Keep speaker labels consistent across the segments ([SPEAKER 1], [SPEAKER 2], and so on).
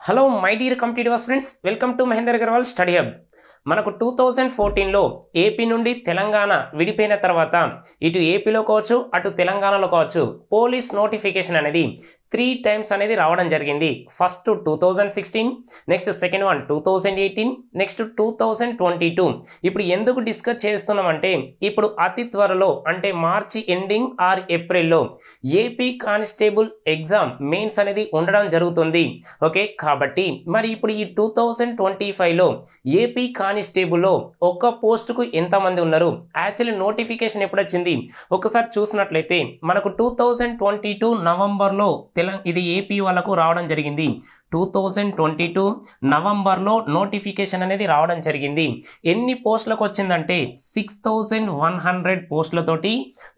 [SPEAKER 1] Hello my dear computer friends, welcome to Mahender Agarwal study hub. మనకు 2014లో AP నుండి తెలంగాణ విడిపోయిన తర్వాత ఇటు ఏపీలో కావచ్చు అటు తెలంగాణలో కావచ్చు పోలీస్ నోటిఫికేషన్ అనేది 3 టైమ్స్ అనేది రావడం జరిగింది. First 2016, next second one 2018, next 2022. ఇప్పుడు ఎందుకు డిస్కస్ చేస్తున్నామంటే ఇప్పుడు అతి త్వరలో అంటే మార్చి ఎండింగ్ ఆర్ ఏప్రిల్లో ఏపీ కానిస్టేబుల్ ఎగ్జామ్ మెయిన్స్ అనేది ఉండడం జరుగుతుంది. ఓకే, కాబట్టి మరి ఇప్పుడు ఈ 2025లో ఏపీ కానిస్టేబుల్లో ఒక్క పోస్టుకు ఎంతమంది ఉన్నారు, యాక్చువల్లీ నోటిఫికేషన్ ఎప్పుడు వచ్చింది ఒకసారి చూసినట్లయితే మనకు 2022 నవంబర్లో ఇది ఏపీ వాళ్ళకు రావడం జరిగింది. 2022 నవంబర్లో నోటిఫికేషన్ అనేది రావడం జరిగింది. ఎన్ని పోస్టులకు వచ్చిందంటే 6100 పోస్టులతోటి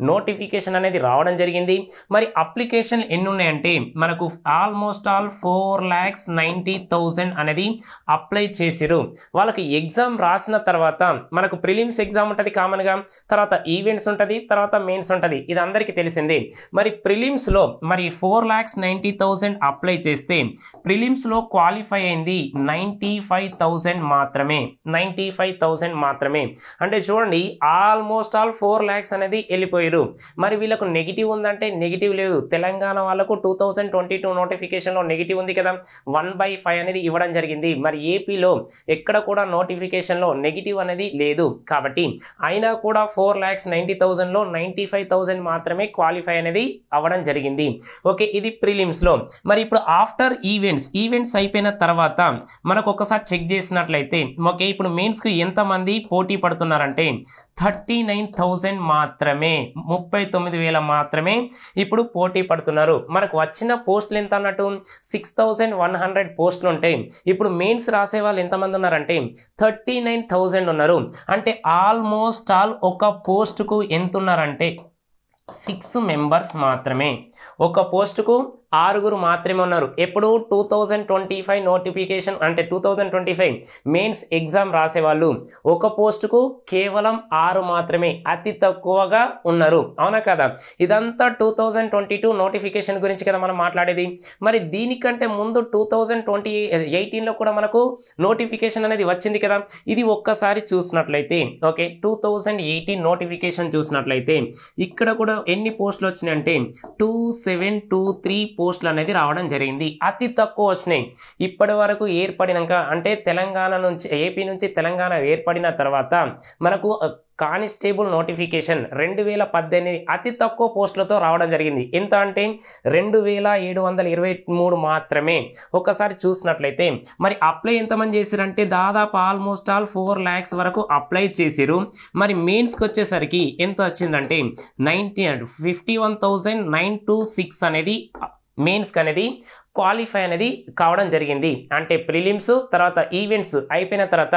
[SPEAKER 1] నోటిఫికేషన్ అనేది రావడం జరిగింది. మరి అప్లికేషన్ ఎన్ని ఉన్నాయంటే మనకు ఆల్మోస్ట్ ఆల్ 4,90,000 అనేది అప్లై చేసిరు. వాళ్ళకి ఎగ్జామ్ రాసిన తర్వాత మనకు ప్రిలిమ్స్ ఎగ్జామ్ ఉంటుంది కామన్గా, తర్వాత ఈవెంట్స్ ఉంటుంది, తర్వాత మెయిన్స్ ఉంటుంది, ఇది అందరికీ తెలిసిందే. మరి ప్రిలిమ్స్లో మరి 4,90,000 అప్లై చేస్తే ప్రిలిమ్స్లో క్వాలిఫై అయింది 95,000 మాత్రమే. 95,000 మాత్రమే అంటే చూడండి, ఆల్మోస్ట్ ఆల్ 4 lakhs అనేది వెళ్ళిపోయారు. మరి వీళ్ళకు నెగిటివ్ ఉందంటే నెగిటివ్ లేదు. తెలంగాణ వాళ్ళకు 2022 నోటిఫికేషన్లో నెగిటివ్ ఉంది కదా, 1/5 అనేది ఇవ్వడం జరిగింది. మరి ఏపీలో ఎక్కడ కూడా నోటిఫికేషన్లో నెగిటివ్ అనేది లేదు. కాబట్టి అయినా కూడా 4,90,000లో 95,000 మాత్రమే క్వాలిఫై అనేది అవ్వడం జరిగింది. ఓకే, ఇది ప్రిలిమ్స్లో. మరి ఇప్పుడు ఆఫ్టర్ ఈవెంట్స్ అయిపోయిన తర్వాత మనకు ఒకసారి చెక్ చేసినట్లయితే ఓకే, ఇప్పుడు మెయిన్స్కి ఎంతమంది పోటీ పడుతున్నారంటే 39,000 మాత్రమే, 39,000 మాత్రమే ఇప్పుడు పోటీ పడుతున్నారు. మనకు వచ్చిన పోస్టులు ఎంత అన్నట్టు 6,100 పోస్టులు ఉంటాయి. ఇప్పుడు మెయిన్స్ రాసే వాళ్ళు ఎంతమంది ఉన్నారంటే 39,000 ఉన్నారు. అంటే ఆల్మోస్ట్ ఆల్ ఒక పోస్టుకు ఎంత ఉన్నారంటే 6 మెంబర్స్ మాత్రమే. ఒక పోస్టుకు 6 మాత్రమే ఉన్నారు. ఎప్పుడు 2025 నోటిఫికేషన్ అంటే 2025 మెయిన్స్ ఎగ్జామ్ రాసేవాళ్ళు ఒక పోస్టుకు కేవలం 6 మాత్రమే, అతి తక్కువగా ఉన్నారు. అవునా కదా? ఇదంతా 2022 నోటిఫికేషన్ గురించి కదా మనం మాట్లాడేది. మరి దీనికంటే ముందు 2018లో కూడా మనకు నోటిఫికేషన్ అనేది వచ్చింది కదా. ఇది ఒక్కసారి చూసినట్లయితే ఓకే, 2018 నోటిఫికేషన్ చూసినట్లయితే ఇక్కడ కూడా ఎన్ని పోస్టులు వచ్చినాయంటే 2723 పోస్టులు అనేది రావడం జరిగింది. అతి తక్కువ వచ్చినాయి. ఇప్పటి వరకు ఏర్పడినాక అంటే తెలంగాణ నుంచి ఏపీ నుంచి తెలంగాణ ఏర్పడిన తర్వాత మనకు కానిస్టేబుల్ నోటిఫికేషన్ 2018 అతి తక్కువ పోస్టులతో రావడం జరిగింది. ఎంత అంటే 2,723 మాత్రమే. ఒకసారి చూసినట్లయితే మరి అప్లై ఎంతమంది చేసిరంటే దాదాపు ఆల్మోస్ట్ ఆల్ 4 lakhs వరకు అప్లై చేసిరు. మరి మెయిన్స్కి వచ్చేసరికి ఎంత వచ్చిందంటే 51,926 అనేది మెయిన్స్కి అనేది క్వాలిఫై అనేది కావడం జరిగింది. అంటే ప్రిలిమ్స్ తర్వాత ఈవెంట్స్ అయిపోయిన తర్వాత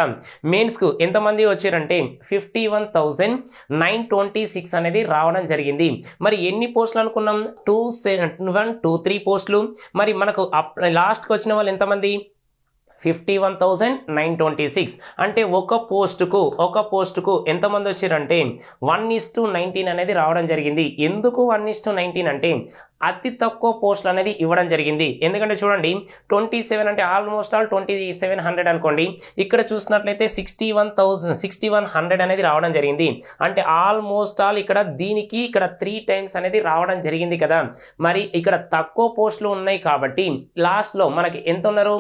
[SPEAKER 1] మెయిన్స్కు ఎంతమంది వచ్చారంటే 51,926 అనేది రావడం జరిగింది. మరి ఎన్ని పోస్టులు అనుకున్నాం? 2,723 పోస్టులు. మరి మనకు లాస్ట్కి వచ్చిన వాళ్ళు ఎంతమంది? 51,926. అంటే ఒక పోస్టుకు ఎంతమంది వచ్చారంటే 1:19 అనేది రావడం జరిగింది. ఎందుకు 1:19 అంటే అతి తక్కువ పోస్టులు అనేది ఇవ్వడం జరిగింది. ఎందుకంటే చూడండి 27 అంటే ఆల్మోస్ట్ ఆల్ 2,700 అనుకోండి. ఇక్కడ చూసినట్లయితే 61,100 అనేది రావడం జరిగింది. అంటే ఆల్మోస్ట్ ఆల్ ఇక్కడ దీనికి ఇక్కడ 3 టైమ్స్ అనేది రావడం జరిగింది కదా. మరి ఇక్కడ తక్కువ పోస్టులు ఉన్నాయి కాబట్టి లాస్ట్లో మనకి ఎంత ఉన్నారు?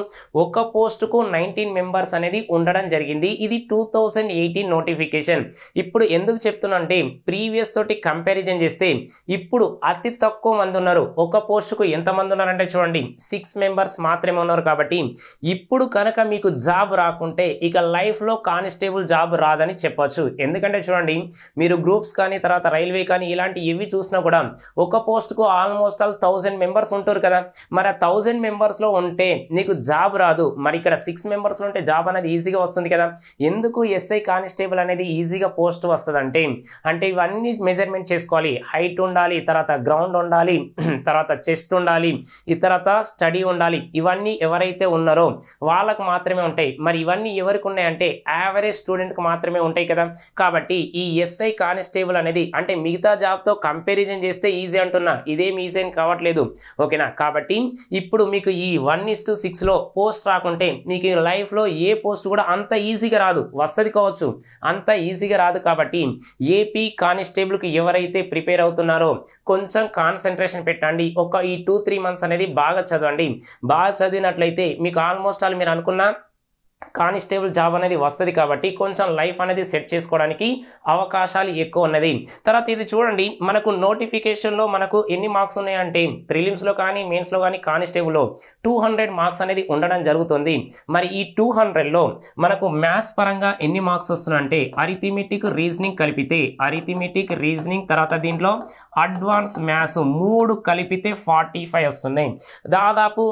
[SPEAKER 1] ఒక పోస్టుకు 19 మెంబర్స్ అనేది ఉండడం జరిగింది. ఇది 2018 నోటిఫికేషన్. ఇప్పుడు ఎందుకు చెప్తున్నా అంటే ప్రీవియస్ తోటి కంపారిజన్ చేస్తే ఇప్పుడు అతి తక్కువ మంది ఉన్నారు. ఒక పోస్టుకు ఎంతమంది ఉన్నారంటే చూడండి 6 మెంబర్స్ మాత్రమే ఉన్నారు. కాబట్టి ఇప్పుడు కనుక మీకు జాబ్ రాకుంటే ఇక లైఫ్లో కానిస్టేబుల్ జాబ్ రాదని చెప్పొచ్చు. ఎందుకంటే చూడండి మీరు గ్రూప్స్ కానీ తర్వాత రైల్వే కానీ ఇలాంటి ఇవి చూసినా కూడా ఒక పోస్టుకు ఆల్మోస్ట్ ఆల్ 1000 మెంబర్స్ ఉంటారు కదా. మరి ఆ 1000 మెంబర్స్లో ఉంటే నీకు జాబ్ రాదు. మరి ఇక్కడ 6 మెంబర్స్లో ఉంటే జాబ్ అనేది ఈజీగా వస్తుంది కదా. ఎందుకు ఎస్ఐ కానిస్టేబుల్ అనేది ఈజీగా పోస్ట్ వస్తుంది అంటే ఇవన్నీ మెజర్మెంట్ చేసుకోవాలి. హైట్ ఉండాలి, తర్వాత గ్రౌండ్ ఉండాలి, తర్వాత చెస్ట్ ఉండాలి, ఈ తర్వాత స్టడీ ఉండాలి. ఇవన్నీ ఎవరైతే ఉన్నారో వాళ్ళకు మాత్రమే ఉంటాయి. మరి ఇవన్నీ ఎవరికి ఉన్నాయంటే యావరేజ్ స్టూడెంట్కి మాత్రమే ఉంటాయి కదా. కాబట్టి ఈ ఎస్ఐ కానిస్టేబుల్ అనేది అంటే మిగతా జాబ్తో కంపారిజన్ చేస్తే ఈజీ అంటున్నా, ఇదేం ఈజీ అని కావట్లేదు. ఓకేనా. కాబట్టి ఇప్పుడు మీకు ఈ 1:6లో పోస్ట్ రాకుంటే మీకు లైఫ్లో ఏ పోస్ట్ కూడా అంత ఈజీగా రాదు, వస్తుంది కావచ్చు, అంత ఈజీగా రాదు. కాబట్టి ఏపీ కానిస్టేబుల్కి ఎవరైతే ప్రిపేర్ అవుతున్నారో కొంచెం కాన్సన్ట్రేషన్ పెట్టండి. ఈ 2-3 మంత్స్ అనేది బాగా చదవండి. బాగా చదివినట్లయితే మీకు ఆల్మోస్ట్ ఆల్ మీరు అనుకున్న కానిస్టేబుల్ జాబ్ అనేది వస్తుంది. కాబట్టి కొంచెం లైఫ్ అనేది సెట్ చేసుకోవడానికి అవకాశాలు ఎక్కువ ఉన్నది. తర్వాత ఇది చూడండి, మనకు నోటిఫికేషన్లో మనకు ఎన్ని మార్క్స్ ఉన్నాయంటే ప్రిలిమ్స్లో కానీ మెయిన్స్లో కానీ కానిస్టేబుల్లో 200 మార్క్స్ అనేది ఉండడం జరుగుతుంది. మరి ఈ 200లో మనకు మ్యాథ్స్ పరంగా ఎన్ని మార్క్స్ వస్తున్నాయంటే అరిథమెటిక్, రీజనింగ్ కలిపితే అరిథమెటిక్, రీజనింగ్ తర్వాత దీంట్లో అడ్వాన్స్ మ్యాథ్స్ 3 కలిపితే 45 వస్తున్నాయి. దాదాపు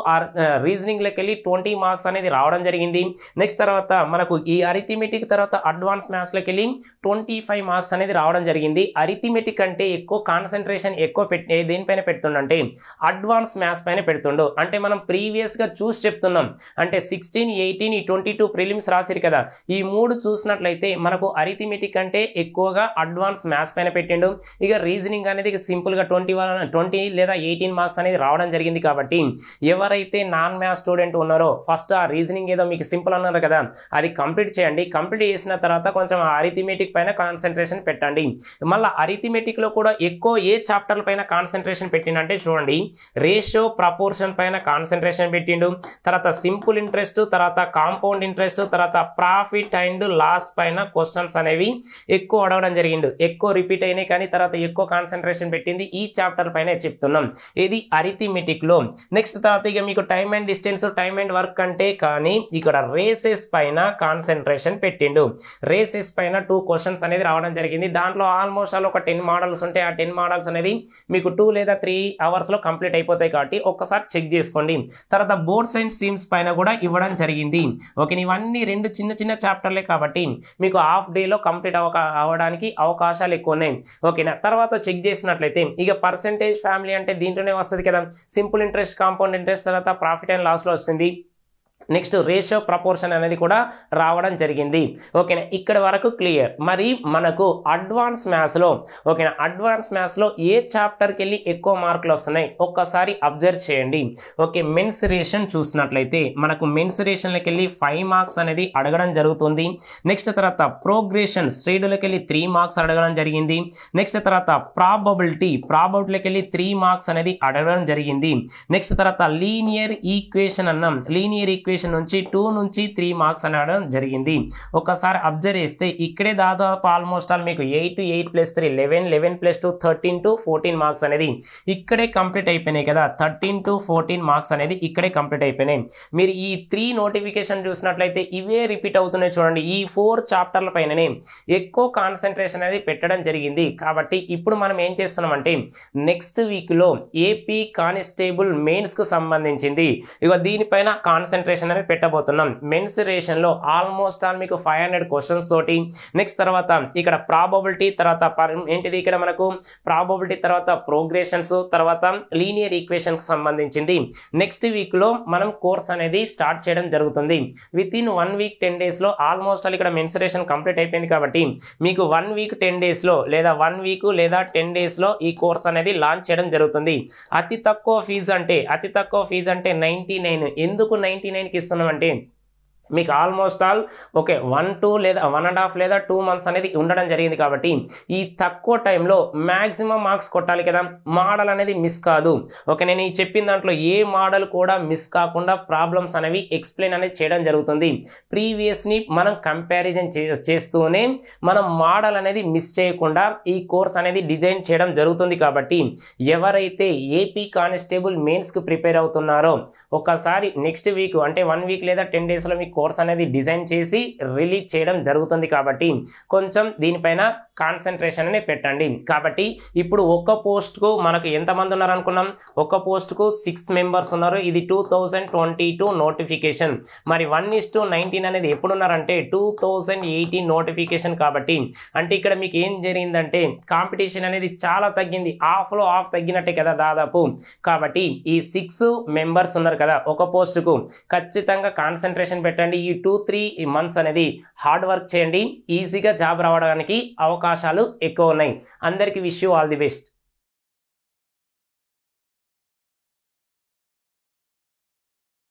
[SPEAKER 1] రీజనింగ్లోకి వెళ్ళి 20 మార్క్స్ అనేది రావడం జరిగింది. నెక్స్ట్ తర్వాత మనకు ఈ అరిథమెటిక్ తర్వాత అడ్వాన్స్ మ్యాథ్స్లోకి వెళ్ళి 25 మార్క్స్ అనేది రావడం జరిగింది. అరిథమెటిక్ అంటే ఎక్కువ కాన్సన్ట్రేషన్ ఎక్కువ దేనిపైన పెడుతుండంటే అడ్వాన్స్ మ్యాథ్స్ పైన పెడుతుండు. అంటే మనం ప్రీవియస్గా చూసి చెప్తున్నాం. అంటే 16, 18, ఈ 22 ప్రిలిమ్స్ రాసిరు కదా, ఈ 3 చూసినట్లయితే మనకు అరిథమెటిక్ అంటే ఎక్కువగా అడ్వాన్స్ మ్యాథ్స్ పైన పెట్టిండు. ఇక రీజనింగ్ అనేది సింపుల్గా 20 లేదా 18 మార్క్స్ అనేది రావడం జరిగింది. కాబట్టి ఎవరైతే నాన్ మ్యాథ్స్ స్టూడెంట్ ఉన్నారో ఫస్ట్ ఆ రీజనింగ్ ఏదో మీకు సింపుల్ అన్నారు కదా, అది కంప్లీట్ చేయండి. కంప్లీట్ చేసిన తర్వాత కొంచెం అరిథమెటిక్ పైన కాన్సన్ట్రేషన్ పెట్టండి. మళ్ళీ అరిథమెటిక్ లో కూడా ఎక్కువ ఏ చాప్టర్ల పైన కాన్సన్ట్రేషన్ పెట్టిండంటే చూడండి, రేషియో, ప్రపోర్షన్ పైన కాన్సన్ట్రేషన్ పెట్టిండు. తర్వాత సింపుల్ ఇంట్రెస్ట్, తర్వాత కాంపౌండ్ ఇంట్రెస్ట్, తర్వాత ప్రాఫిట్ అండ్ లాస్ పైన క్వశ్చన్స్ అనేవి ఎక్కువ అడగడం జరిగిండు. ఎక్కువ రిపీట్ అయినాయి కానీ తర్వాత ఎక్కువ కాన్సన్ట్రేషన్ పెట్టింది ఈ చాప్టర్ పైన చెప్తున్నాం. ఇది అరిథమెటిక్ లో. నెక్స్ట్ తర్వాత ఇక మీకు time and distance, time and work అంటే కానీ ఇక్కడ రేసెస్ పైన కాన్సన్ట్రేషన్ పెట్టిండు. రేసెస్ పైన 2 క్వశ్చన్స్ అనేది రావడం జరిగింది. దాంట్లో ఆల్మోస్ట్ ఆల్ ఒక 10 మోడల్స్ ఉంటాయి. ఆ 10 మోడల్స్ అనేది మీకు 2 లేదా 3 అవర్స్ లో కంప్లీట్ అయిపోతాయి. కాబట్టి ఒక్కసారి చెక్ చేసుకోండి. తర్వాత బోర్డ్స్ అండ్ స్ట్రీమ్స్ పైన కూడా ఇవ్వడం జరిగింది. ఓకే, ఇవన్నీ 2 చిన్న చాప్టర్లే కాబట్టి మీకు హాఫ్ డే లో కంప్లీట్ అవ్వడానికి అవకాశాలు ఎక్కువ ఉన్నాయి. ఓకేనా. తర్వాత చెక్ చేసినట్లయితే ఇక పర్సెంటేజ్ ఫ్యామిలీ అంటే దీంట్లోనే వస్తుంది కదా, సింపుల్ ఇంట్రెస్ట్, కాంపౌండ్ ఇంట్రెస్ట్, తర్వాత ప్రాఫిట్ అండ్ లాస్ లో వస్తుంది. నెక్స్ట్ రేషియో, ప్రపోర్షన్ అనేది కూడా రావడం జరిగింది. ఓకేనా, ఇక్కడ వరకు క్లియర్. మరి మనకు అడ్వాన్స్ మ్యాథ్స్లో ఓకేనా, అడ్వాన్స్ మ్యాథ్స్లో ఏ చాప్టర్కి వెళ్ళి ఎక్కువ మార్కులు వస్తున్నాయి ఒక్కసారి అబ్జర్వ్ చేయండి. ఓకే, మెన్సురేషన్ చూసినట్లయితే మనకు మెన్సురేషన్లోకి వెళ్ళి 5 మార్క్స్ అనేది అడగడం జరుగుతుంది. నెక్స్ట్ తర్వాత ప్రోగ్రెషన్ శ్రేణులకి వెళ్ళి 3 మార్క్స్ అడగడం జరిగింది. నెక్స్ట్ తర్వాత ప్రాబబిలిటీలోకి వెళ్ళి 3 మార్క్స్ అనేది అడగడం జరిగింది. నెక్స్ట్ తర్వాత లీనియర్ ఈక్వేషన్ అన్నాం, లీనియర్ ఈక్వేషన్ నుంచి 2 నుంచి 3 మార్క్స్ అనడం జరిగింది. ఒకసారి అబ్జర్వ్ చేస్తే ఇక్కడే దాదాపు ఆల్మోస్ట్ ఆల్ మీకు 8 + 3 11 11 + 2 13 to 14 మార్క్స్ అనేది ఇక్కడే కంప్లీట్ అయిపోయినాయి కదా. 13 to 14 మార్క్స్ అనేది ఇక్కడే కంప్లీట్ అయిపోయినాయి. మీరు ఈ 3 నోటిఫికేషన్ చూసినట్లయితే ఇవే రిపీట్ అవుతున్నాయి చూడండి. ఈ 4 చాప్టర్ల పైననే ఎక్కువ కాన్సన్ట్రేషన్ అనేది పెట్టడం జరిగింది. కాబట్టి ఇప్పుడు మనం ఏం చేస్తున్నామంటే నెక్స్ట్ వీక్లో ఏపీ కానిస్టేబుల్ మెయిన్స్ కు సంబంధించింది ఇక దీనిపైన కాన్సన్ట్రేషన్ అనేది పెట్టబోతున్నాం. మెన్సురేషన్ లో ఆల్మోస్ట్ ఆల్ మీకు 500 క్వశ్చన్స్ తోటి నెక్స్ట్ తర్వాత ఇక్కడ ప్రాబబిలిటీ తర్వాత ఏంటిది ఇక్కడ మనకు ప్రాబబిలిటీ తర్వాత ప్రోగ్రెషన్స్ తర్వాత లీనియర్ ఈక్వేషన్ కి సంబంధించింది నెక్స్ట్ వీక్ లో మనం కోర్స్ అనేది స్టార్ట్ చేయడం జరుగుతుంది. విత్ ఇన్ 1 వీక్ 10 డేస్ లో ఆల్మోస్ట్ ఆల్ ఇక్కడ మెన్సురేషన్ కంప్లీట్ అయిపోయింది. కాబట్టి మీకు 1 వీక్ 10 డేస్ లో లేదా 1 వీక్ లేదా 10 డేస్ లో ఈ కోర్స్ అనేది లాంచ్ చేయడం జరుగుతుంది. అతి తక్కువ ఫీజు అంటే 99. ఎందుకు 99 కి ఇస్తున్నామంటే మీకు ఆల్మోస్ట్ ఆల్ ఓకే 1 లేదా 1.5 లేదా 2 మంత్స్ అనేది ఉండడం జరిగింది. కాబట్టి ఈ తక్కువ టైంలో మ్యాక్సిమం మార్క్స్ కొట్టాలి కదా, మోడల్ అనేది మిస్ కాదు. ఓకే, నేను ఈ చెప్పిన దాంట్లో ఏ మోడల్ కూడా మిస్ కాకుండా ప్రాబ్లమ్స్ అనేవి ఎక్స్ప్లెయిన్ అనేది చేయడం జరుగుతుంది. ప్రీవియస్ని మనం కంపారిజన్ చేస్తూనే మనం మోడల్ అనేది మిస్ చేయకుండా ఈ కోర్స్ అనేది డిజైన్ చేయడం జరుగుతుంది. కాబట్టి ఎవరైతే ఏపీ కానిస్టేబుల్ మెయిన్స్కి ప్రిపేర్ అవుతున్నారో ఒకసారి నెక్స్ట్ వీక్ అంటే 1 వీక్ లేదా 10 డేస్లో మీకు కోర్స్ అనేది డిజైన్ చేసి రిలీజ్ చేయడం జరుగుతుంది. కాబట్టి కొంచెం దీనిపైన కాన్సన్ట్రేషన్ అని పెట్టండి. కాబట్టి ఇప్పుడు ఒక్క పోస్ట్కు మనకు ఎంతమంది ఉన్నారు అనుకున్నాం, ఒక్క పోస్ట్కు 6 మెంబర్స్ ఉన్నారు. ఇది 2022 నోటిఫికేషన్. మరి 1:19 అనేది ఎప్పుడు ఉన్నారంటే 2018 నోటిఫికేషన్. కాబట్టి అంటే ఇక్కడ మీకు ఏం జరిగిందంటే కాంపిటీషన్ అనేది చాలా తగ్గింది, హాఫ్లో హాఫ్ తగ్గినట్టే కదా దాదాపు. కాబట్టి ఈ 6 మెంబర్స్ ఉన్నారు కదా ఒక పోస్టుకు, ఖచ్చితంగా కాన్సన్ట్రేషన్ పెట్టండి. ఈ 2-3 మంత్స్ అనేది హార్డ్ వర్క్ చేయండి, ఈజీగా జాబ్ రావడానికి అవకాశాలు ఎక్కువ ఉన్నాయి. అందరికీ wish you all the best.